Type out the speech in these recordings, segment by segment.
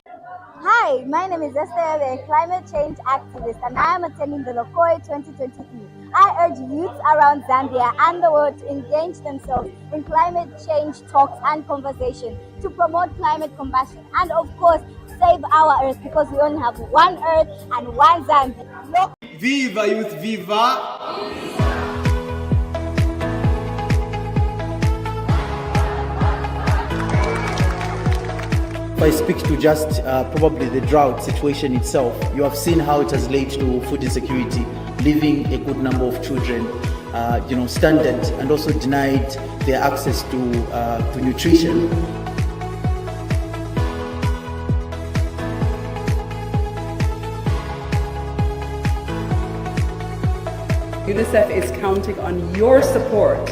Hi, my name is Esther, a climate change activist, and I am attending the Lcoy 2023. I urge youths around Zambia and the world to engage themselves in climate change talks and conversation to promote climate compassion and, of course, save our earth because we only have one earth and one Zambia. Viva youth, viva! If I speak to just probably the drought situation itself, you have seen how it has led to food insecurity, leaving a good number of children stranded and also denied their access to nutrition. UNICEF is counting on your support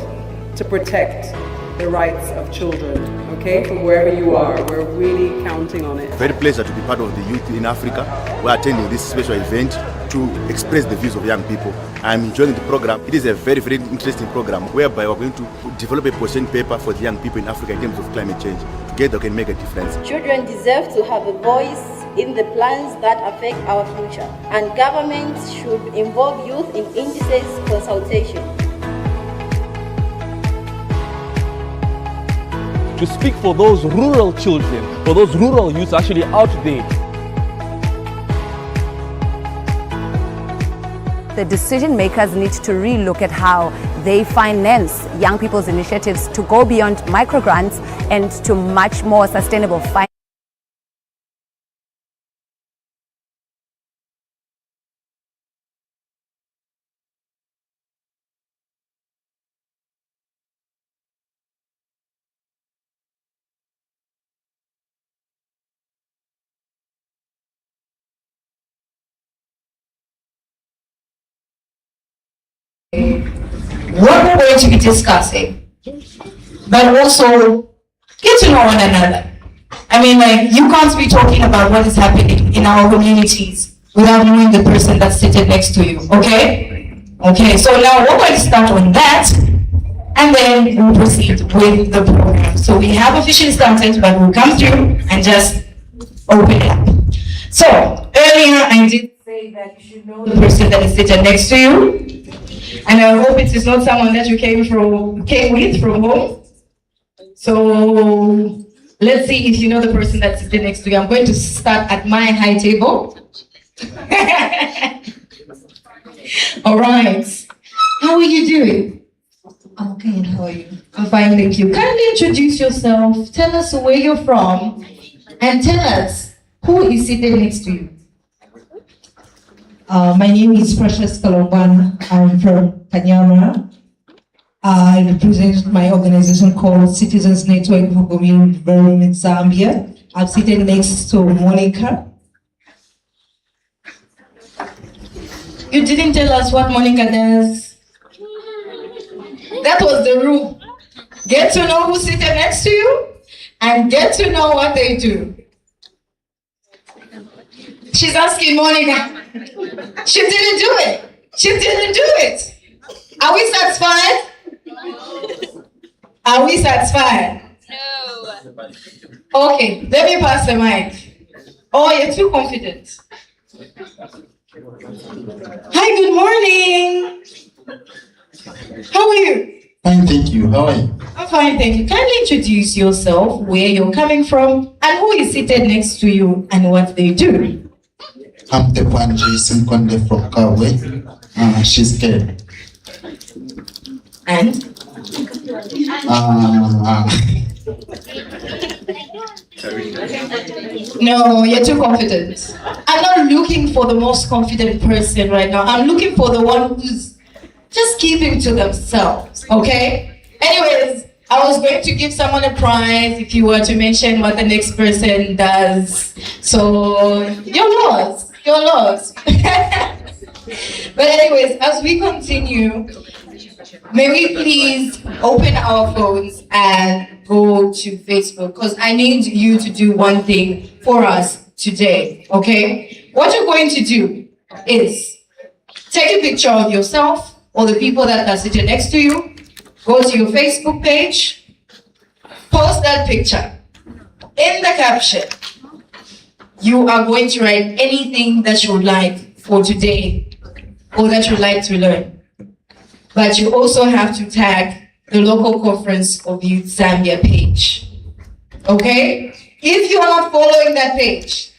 to protect the rights of children, okay? From wherever you are, we're really counting on it. Very pleasure to be part of the youth in Africa. We're attending this special event to express the views of young people. I'm enjoying the program. It is a very, very interesting program whereby we're going to develop a position paper for the young people in Africa in terms of climate change. Together we can make a difference. Children deserve to have a voice in the plans that affect our future, and governments should involve youth in indices consultation. To speak for those rural children, for those rural youths actually out there. The decision makers need to relook at how they finance young people's initiatives to go beyond microgrants and to much more sustainable finance. What we're going to be discussing, but also get to know one another. I mean, like, you can't be talking about what is happening in our communities without knowing the person that's sitting next to you, okay? Okay, so now we're going to start on that, and then we'll proceed with the program. So we have officially started, but we'll come through and just open it up. So, earlier I did say that you should know the person that is sitting next to you. And I hope it is not someone that you came with from home. So let's see if you know the person that's sitting next to you. I'm going to start at my high table. All right. How are you doing? I'm okay, and how are you? I'm fine, thank you. Kindly introduce yourself. Tell us where you're from, and tell us who is sitting next to you. My name is Precious Kalomban. I'm from Kanyama. I represent my organization called Citizens Network for Community Development Zambia. I'm sitting next to Monica. You didn't tell us what Monica does. That was the rule. Get to know who's sitting next to you and get to know what they do. She's asking Monica. She didn't do it. She didn't do it. Are we satisfied? Are we satisfied? No. Okay, let me pass the mic. Oh, you're too confident. Hi, good morning. How are you? Fine, thank you. How are you? I'm fine, thank you. Kindly introduce yourself, where you're coming from, and who is seated next to you, and what they do. I'm the one Jason Conde from COY. She's scared. And? No, you're too confident. I'm not looking for the most confident person right now. I'm looking for the one who's just keeping to themselves, okay? Anyways, I was going to give someone a prize if you were to mention what the next person does. So, you're lost. You're lost. But anyways, as we continue, may we please open our phones and go to Facebook, because I need you to do one thing for us today, okay? What you're going to do is take a picture of yourself or the people that are sitting next to you, go to your Facebook page, post that picture. In the caption, you are going to write anything that you would like for today or that you'd like to learn. But you also have to tag the local conference of Youth Zambia page. Okay? If you are not following that page,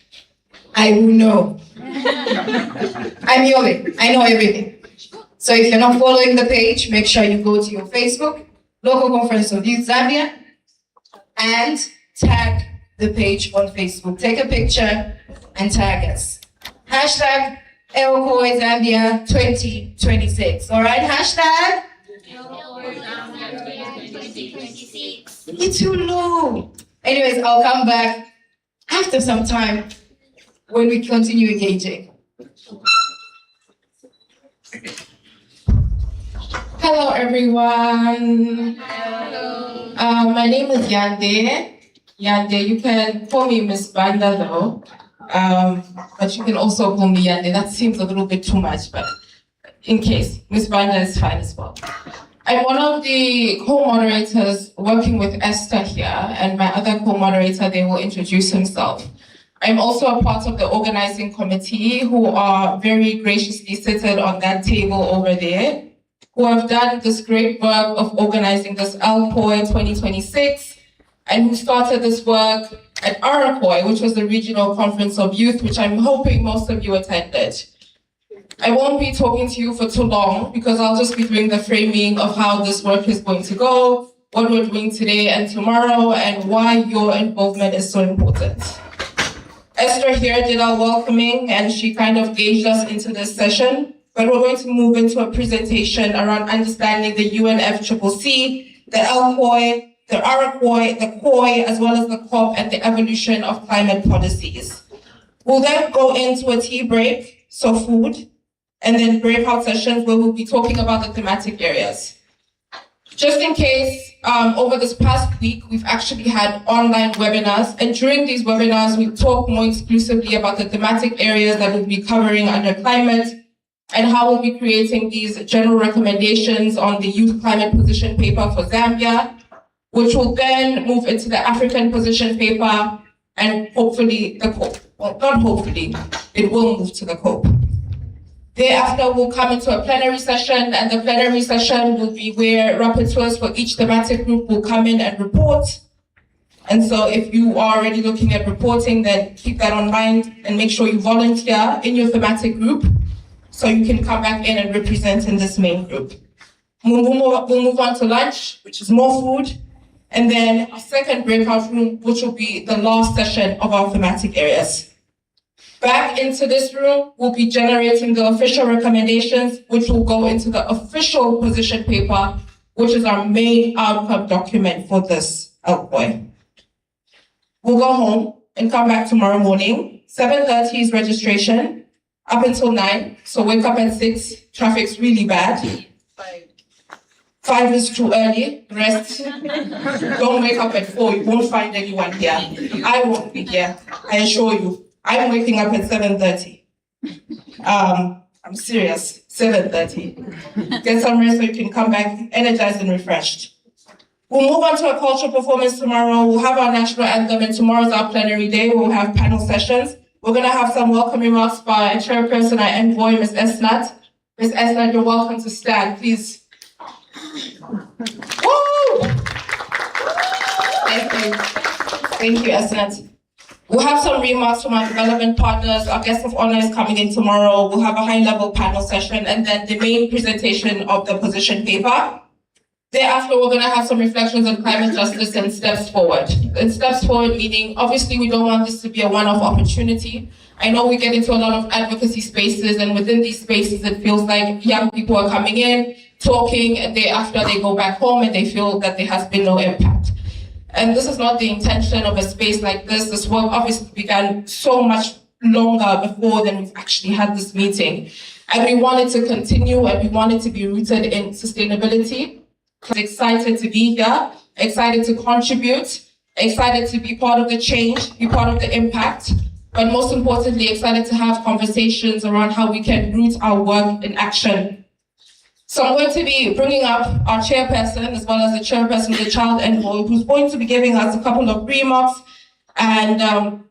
I will know. I'm Yobe. I know everything. So if you're not following the page, make sure you go to your Facebook, Local Conference of Youth Zambia, and tag the page on Facebook. Take a picture and tag us. Hashtag Lcoy Zambia 2026. All right, hashtag Lcoy Zambia 2026. It's too low. Anyways, I'll come back after some time when we continue engaging. Hello, everyone. Hello. My name is Yande. Yande, you can call me Miss Banda though. But you can also call me Yande. That seems a little bit too much, but in case, Miss Banda is fine as well. I'm one of the co-moderators working with Esther here, and my other co-moderator, they will introduce himself. I'm also a part of the organizing committee who are very graciously seated on that table over there, who have done this great work of organizing this Lcoy 2026, and who started this work at Lcoy, which was the regional conference of youth, which I'm hoping most of you attended. I won't be talking to you for too long because I'll just be doing the framing of how this work is going to go, what we're doing today and tomorrow, and why your involvement is so important. Esther here did our welcoming and she kind of gauged us into this session, but we're going to move into a presentation around understanding the UNFCCC, the Lcoy, the Lcoy, the COY, as well as the COP and the evolution of climate policies. We'll then go into a tea break, so food, and then breakout sessions where we'll be talking about the thematic areas. Just in case, over this past week, we've actually had online webinars, and during these webinars, we talk more exclusively about the thematic areas that we'll be covering under climate, and how we'll be creating these general recommendations on the youth climate position paper for Zambia, which will then move into the African position paper, and hopefully the COP. Well, not hopefully, it will move to the COP. Thereafter, we'll come into a plenary session, and the plenary session will be where rapporteurs for each thematic group will come in and report. And so if you are already looking at reporting, then keep that on mind and make sure you volunteer in your thematic group so you can come back in and represent in this main group. We'll move on to lunch, which is more food, and then a second breakout room, which will be the last session of our thematic areas. Back into this room, we'll be generating the official recommendations, which will go into the official position paper, which is our main outcome document for this Lcoy. We'll go home and come back tomorrow morning. 7:30 is registration, up until 9. So wake up at 6, traffic's really bad. 5 is too early, rest. Don't wake up at 4, you won't find anyone here. I won't be here, I assure you. I'm waking up at 7:30. I'm serious, 7:30. Get some rest so you can come back energized and refreshed. We'll move on to a cultural performance tomorrow. We'll have our national anthem, and tomorrow's our plenary day. We'll have panel sessions. We're gonna have some welcome remarks by our chairperson, our envoy, Ms. Esnat. Ms. Esnat, you're welcome to stand, please. Woo! Thank you. Thank you, Esnat. We'll have some remarks from our development partners. Our guest of honor is coming in tomorrow. We'll have a high-level panel session and then the main presentation of the position paper. Thereafter, we're going to have some reflections on climate justice and steps forward. And steps forward meaning, obviously, we don't want this to be a one-off opportunity. I know we get into a lot of advocacy spaces, and within these spaces, it feels like young people are coming in, talking, and thereafter they go back home and they feel that there has been no impact. And this is not the intention of a space like this. This work obviously began so much longer before than we've actually had this meeting. And we want it to continue, and we want it to be rooted in sustainability. I'm excited to be here, excited to contribute, excited to be part of the change, be part of the impact, but most importantly, excited to have conversations around how we can root our work in action. So I'm going to be bringing up our chairperson, as well as the chairperson of the Child Envoy, who's going to be giving us a couple of remarks and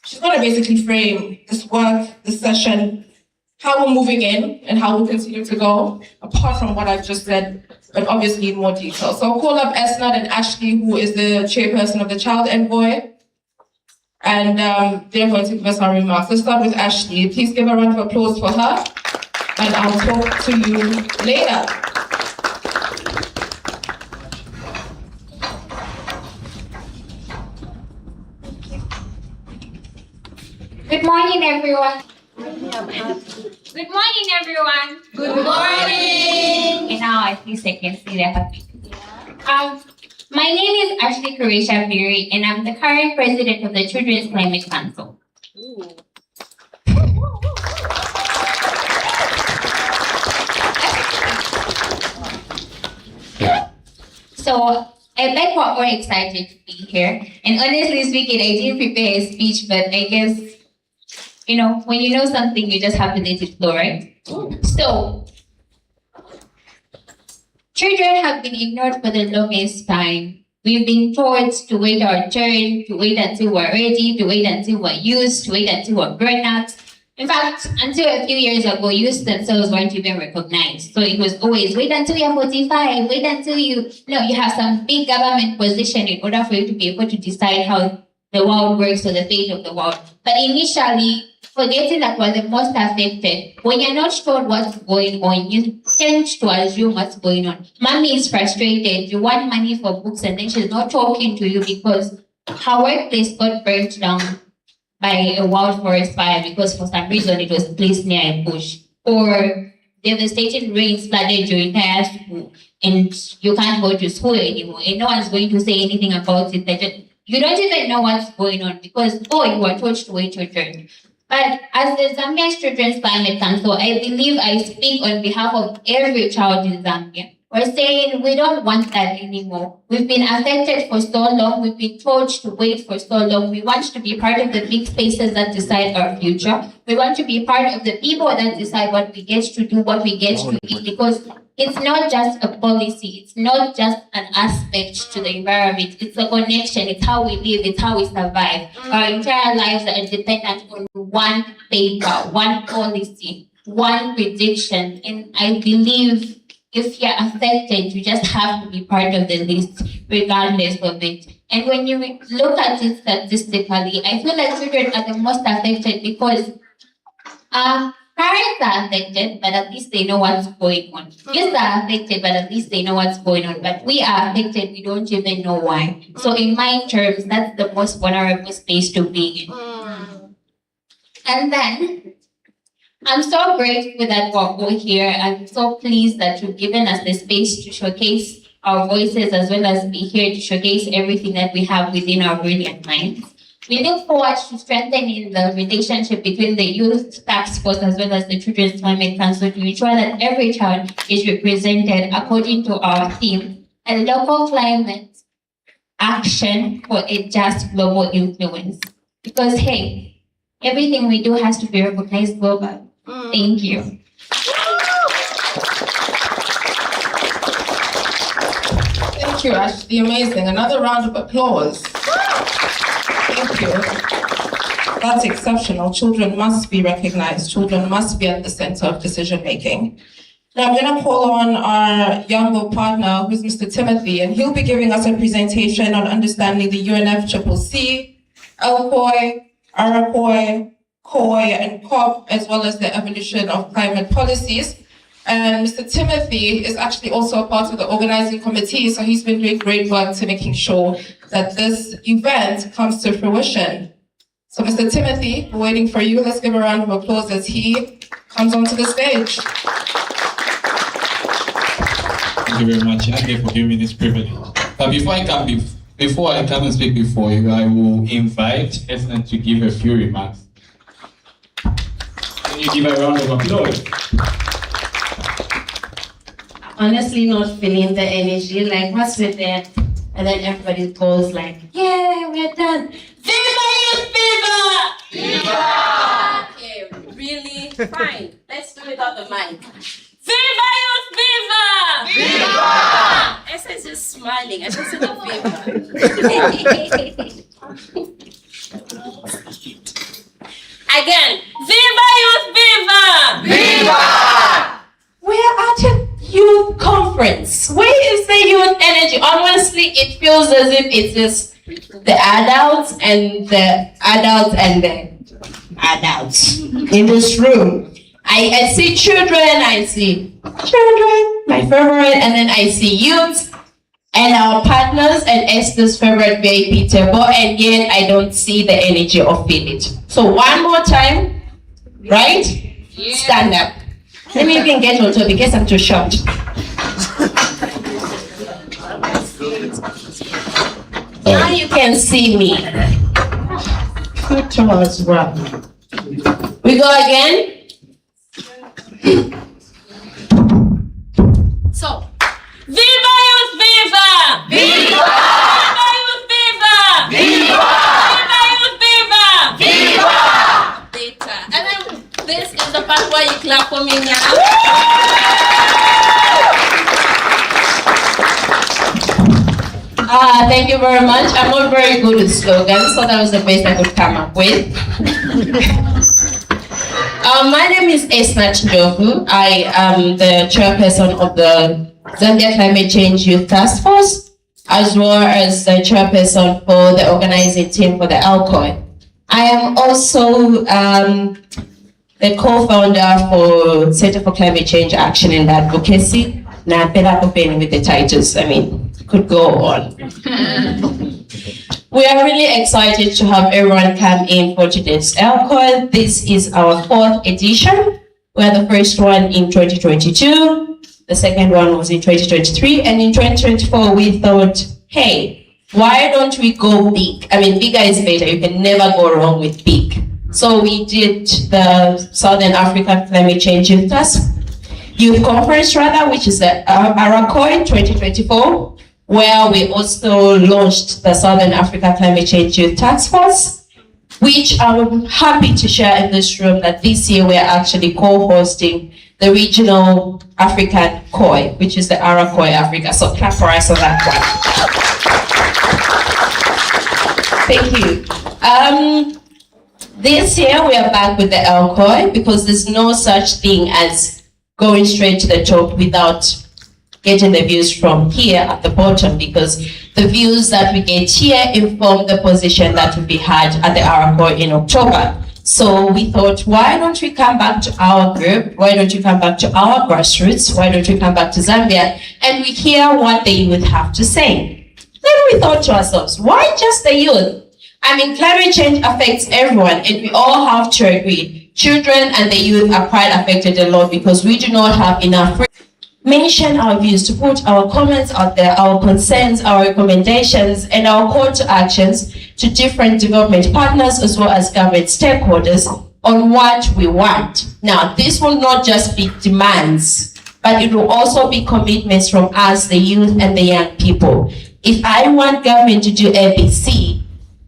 she's going to basically frame this work, this session, how we're moving in and how we continue to go, apart from what I've just said, but obviously in more detail. So I'll call up Esnad and Ashley, who is the chairperson of the Child Envoy, and they're going to give us our remarks. Let's start with Ashley. Please give a round of applause for her, and I'll talk to you later. Good morning, everyone. Good morning, everyone. Good morning. And now at least I can see that. My name is Ashley Kuresha Biri, and I'm the current president of the Children's Climate Council. So I'm like more excited to be here. And honestly speaking, I didn't prepare a speech, but I guess, you know, when you know something, you just have to let it flow, right? So, children have been ignored for the longest time. We've been taught to wait our turn, to wait until we're ready, to wait until we're used, to wait until we're grown-ups. In fact, until a few years ago, youth themselves weren't even recognized. So it was always, wait until you're 45, wait until you have some big government position in order for you to be able to decide how the world works or the fate of the world. But initially, forgetting that we're the most affected, when you're not told what's going on, you tend to assume what's going on. Mommy is frustrated. You want money for books and then she's not talking to you because her workplace got burnt down by a wild forest fire because for some reason it was placed near a bush. Or devastating rains flooded your entire school and you can't go to school anymore and no one's going to say anything about it. You don't even know what's going on because, you were told to wait your turn. But as the Zambian Children's Climate Council, I believe I speak on behalf of every child in Zambia. We're saying we don't want that anymore. We've been affected for so long. We've been told to wait for so long. We want to be part of the big spaces that decide our future. We want to be part of the people that decide what we get to do, what we get to eat, because it's not just a policy. It's not just an aspect to the environment. It's a connection. It's how we live. It's how we survive. Our entire lives are dependent on one paper, one policy, one prediction. And I believe if you're affected, you just have to be part of the list, regardless of it. And when you look at it statistically, I feel like children are the most affected because parents are affected, but at least they know what's going on. Youth are affected, but at least they know what's going on. But we are affected, we don't even know why. So in my terms, that's the most vulnerable space to be in. And then, I'm so grateful that we're all here. I'm so pleased that you've given us the space to showcase our voices as well as be here to showcase everything that we have within our brilliant minds. We look forward to strengthening the relationship between the Youth Task Force as well as the Children's Climate Council to ensure that every child is represented according to our theme, a local climate action for a just global influence. Because, hey, everything we do has to be recognized globally. Thank you. Thank you, Ashley. Amazing. Another round of applause. Thank you. That's exceptional. Children must be recognized. Children must be at the center of decision making. Now I'm going to call on our younger partner, who's Mr. Timothy, and he'll be giving us a presentation on understanding the UNFCCC, Lcoy, COY, and COP, as well as the evolution of climate policies. And Mr. Timothy is actually also a part of the organizing committee, so he's been doing great work to making sure that this event comes to fruition. So Mr. Timothy, we're waiting for you. Let's give a round of applause as he comes onto the stage. Thank you very much, Yande, for giving me this privilege. But before I come and speak before you, I will invite Esnad to give a few remarks. Can you give a round of applause? Honestly, not feeling the energy. Like, what's with that? And then everybody goes like, yeah, we're done. Viva Youth Viva! Viva! Okay, really? Fine. Let's do it without the mic. Viva Youth Viva! Viva! Essa is just smiling. I just said a viva. honestly, it feels as if it's just the adults and the adults in this room. I see children, my favorite, and then I see youth and our partners and Esther's favorite VIP table, and yet I don't see the energy or feel it. So one more time, right? Yeah. Stand up. Let me even get on top because I'm too short. Now you can see me. Good towards right. We go again. So, Viva Youth Viva! Viva! Viva Youth Viva! Viva! Viva Youth Viva! Viva! Later. And then this is the part where you clap for me now. Thank you very much. I'm not very good with slogans, so that was the best I could come up with. My name is Esna Chinjovu. I am the chairperson of the Zambia Climate Change Youth Task Force, as well as the chairperson for the organizing team for the Lcoy. I am also the co-founder for Center for Climate Change Action and Advocacy. Now, with the titles, I mean, could go on. We are really excited to have everyone come in for today's Lcoy. This is our 4th edition. We are the first one in 2022. The second one was in 2023. And in 2024, we thought, hey, why don't we go big? I mean, bigger is better. You can never go wrong with big. So we did the Southern Africa Climate Change Youth Conference, which is the COY 2024. Where we also launched the Southern Africa Climate Change Youth Task Force, which I'm happy to share in this room that this year we're actually co-hosting the regional African COY, which is the COY Africa. So clap for us on that one. Thank you. This year we are back with the Lcoy because there's no such thing as going straight to the top without getting the views from here at the bottom, because the views that we get here inform the position that will be had at the COY in October. So we thought, why don't we come back to our group? Why don't you come back to our grassroots? Why don't you come back to Zambia? And we hear what the youth have to say. Then we thought to ourselves, why just the youth? I mean, climate change affects everyone, and we all have to agree. Children and the youth are quite affected a lot because we do not have enough mention our views, to put our comments out there, our concerns, our recommendations, and our call to actions to different development partners as well as government stakeholders on what we want. Now, this will not just be demands, but it will also be commitments from us, the youth and the young people. If I want government to do ABC,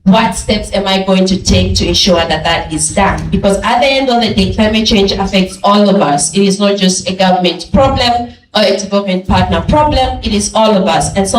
what steps am I going to take to ensure that that is done? Because at the end of the day, climate change affects all of us. It is not just a government problem or a development partner problem. It is all of us. And so